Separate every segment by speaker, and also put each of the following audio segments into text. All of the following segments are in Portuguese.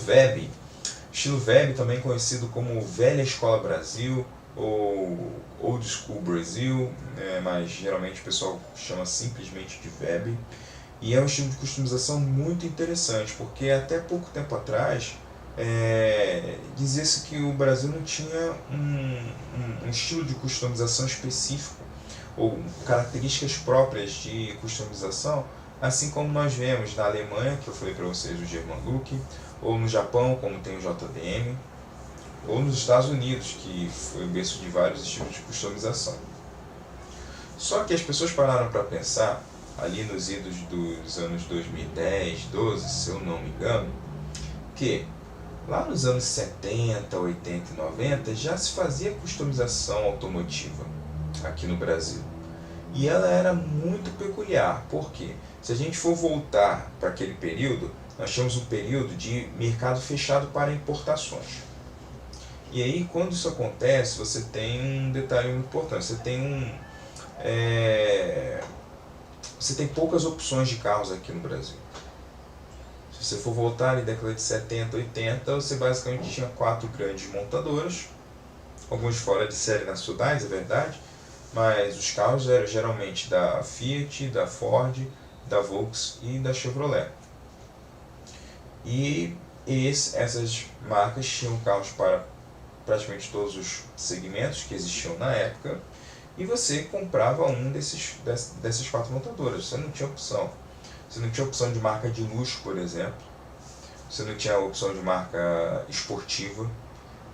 Speaker 1: VEB. Estilo VEB, também conhecido como Velha Escola Brasil ou Old School Brasil, mas geralmente o pessoal chama simplesmente de VEB. E é um estilo de customização muito interessante, porque até pouco tempo atrás dizia-se que o Brasil não tinha um estilo de customização específico ou características próprias de customização, assim como nós vemos na Alemanha, que eu falei para vocês, o German Look, ou no Japão, como tem o JDM, ou nos Estados Unidos, que foi o berço de vários estilos de customização. Só que as pessoas pararam para pensar, ali nos idos dos anos 2010, 12, se eu não me engano, que lá nos anos 70, 80 e 90 já se fazia customização automotiva aqui no Brasil. E ela era muito peculiar, porque se a gente for voltar para aquele período, nós tínhamos um período de mercado fechado para importações. E aí, quando isso acontece, você tem um detalhe muito importante. Você tem poucas opções de carros aqui no Brasil. Se você for voltar na década de 70, 80, você basicamente tinha 4 grandes montadoras, alguns fora de série nacionais, é verdade, mas os carros eram geralmente da Fiat, da Ford, da Volkswagen e da Chevrolet. E essas marcas tinham carros para praticamente todos os segmentos que existiam na época, e você comprava um dessas 4 montadoras. Você não tinha opção. Você não tinha opção de marca de luxo, por exemplo. Você não tinha opção de marca esportiva.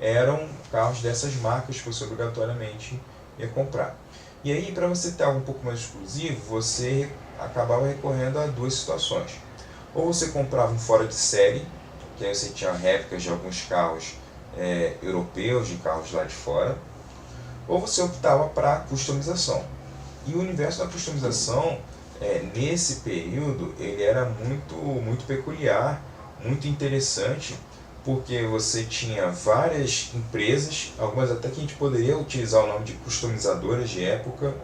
Speaker 1: Eram carros dessas marcas que você obrigatoriamente ia comprar. E aí, para você ter algo um pouco mais exclusivo, você acabava recorrendo a 2 situações. Ou você comprava um fora de série, que aí você tinha réplicas de alguns carros europeus, de carros lá de fora, ou você optava para customização. E o universo da customização, nesse período, ele era muito peculiar, muito interessante, porque você tinha várias empresas, algumas até que a gente poderia utilizar o nome de customizadoras de época,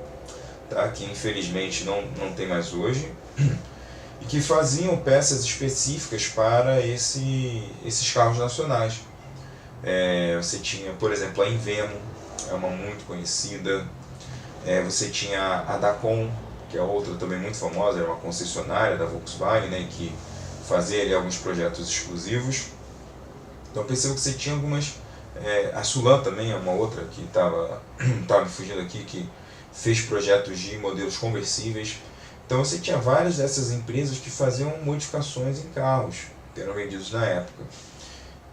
Speaker 1: tá? Que infelizmente não tem mais hoje, e que faziam peças específicas para esses carros nacionais. Você tinha, por exemplo, a Invemo, é uma muito conhecida. Você tinha a Dacon, que é outra também muito famosa, era uma concessionária da Volkswagen, né, que fazia ali alguns projetos exclusivos. Então percebo que você tinha algumas... a Sulan também é uma outra que estava me fugindo aqui, que fez projetos de modelos conversíveis. Então você tinha várias dessas empresas que faziam modificações em carros que eram vendidos na época.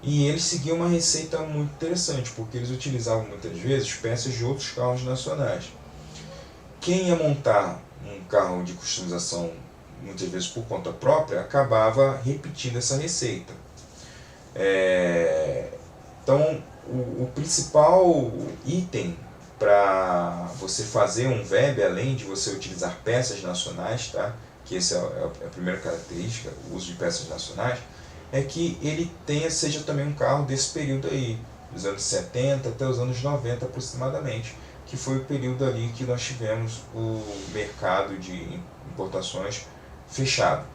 Speaker 1: E eles seguiam uma receita muito interessante, porque eles utilizavam muitas vezes peças de outros carros nacionais. Quem ia montar um carro de customização, muitas vezes por conta própria, acabava repetindo essa receita. Então, o principal item para você fazer um VEB, além de você utilizar peças nacionais, tá? Que essa é a primeira característica, o uso de peças nacionais, é que ele seja também um carro desse período aí, dos anos 70 até os anos 90 aproximadamente, que foi o período ali que nós tivemos o mercado de importações fechado.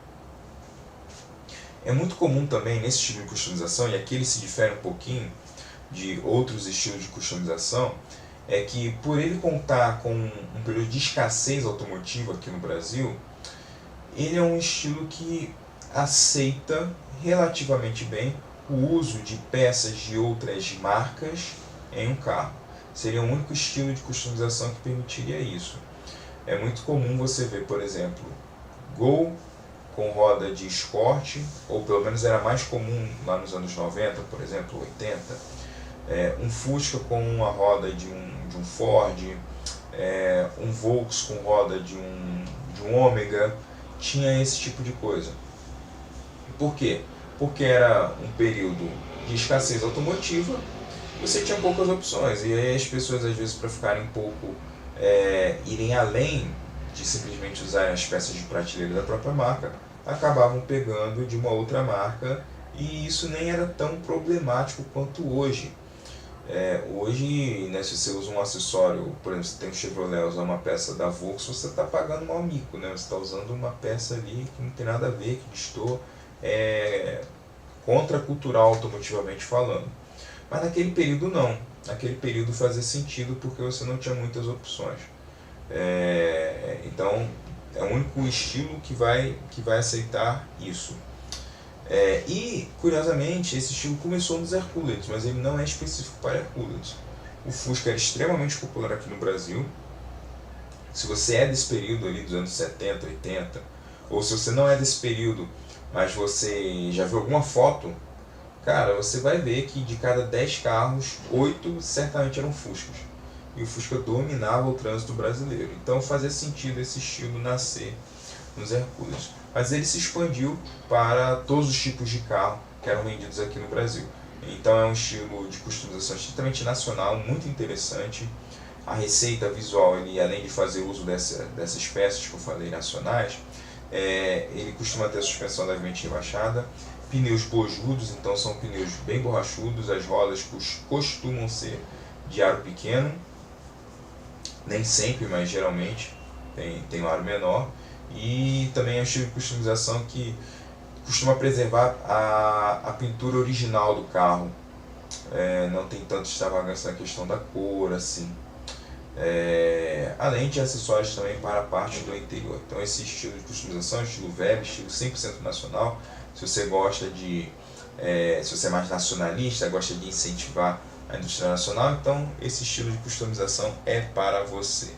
Speaker 1: É muito comum também nesse estilo de customização, e aqui ele se difere um pouquinho de outros estilos de customização, é que por ele contar com um período de escassez automotiva aqui no Brasil, ele é um estilo que aceita relativamente bem o uso de peças de outras marcas em um carro. Seria o único estilo de customização que permitiria isso. É muito comum você ver, por exemplo, Gol com roda de esporte, ou pelo menos era mais comum lá nos anos 90, por exemplo, 80, um Fusca com uma roda de um Ford, um Volks com roda de um Ômega, tinha esse tipo de coisa. Por quê? Porque era um período de escassez automotiva, você tinha poucas opções, e aí as pessoas às vezes, para ficarem um pouco, irem além de simplesmente usarem as peças de prateleira da própria marca, acabavam pegando de uma outra marca, e isso nem era tão problemático quanto hoje. Hoje, né, se você usa um acessório, por exemplo, você tem um Chevrolet, usar uma peça da Volkswagen, você está pagando mau mico, né? Você está usando uma peça ali que não tem nada a ver, que destoa. contracultural automotivamente falando. Mas naquele período não. Naquele período fazia sentido porque você não tinha muitas opções. Então é o único estilo que vai aceitar isso. E, curiosamente, esse estilo começou nos Hercules, mas ele não é específico para Hercules. O Fusca era extremamente popular aqui no Brasil. Se você é desse período ali dos anos 70, 80, ou se você não é desse período, mas você já viu alguma foto, cara, você vai ver que de cada 10 carros, 8 certamente eram Fuscas. E o Fusca dominava o trânsito brasileiro. Então fazia sentido esse estilo nascer nos Hercules. Mas ele se expandiu para todos os tipos de carro que eram vendidos aqui no Brasil. Então é um estilo de customização estritamente nacional, muito interessante. A receita visual, ele, além de fazer uso dessas peças que eu falei nacionais, ele costuma ter a suspensão levemente rebaixada, pneus bojudos, então são pneus bem borrachudos, as rodas costumam ser de aro pequeno, nem sempre, mas geralmente tem um aro menor, e também é um estilo de customização que costuma preservar a pintura original do carro, não tem tanto extravagância na questão da cor, assim. Além de acessórios também para a parte do interior. Então esse estilo de customização, estilo velho, estilo 100% nacional. Se você gosta se você é mais nacionalista, gosta de incentivar a indústria nacional, então esse estilo de customização é para você.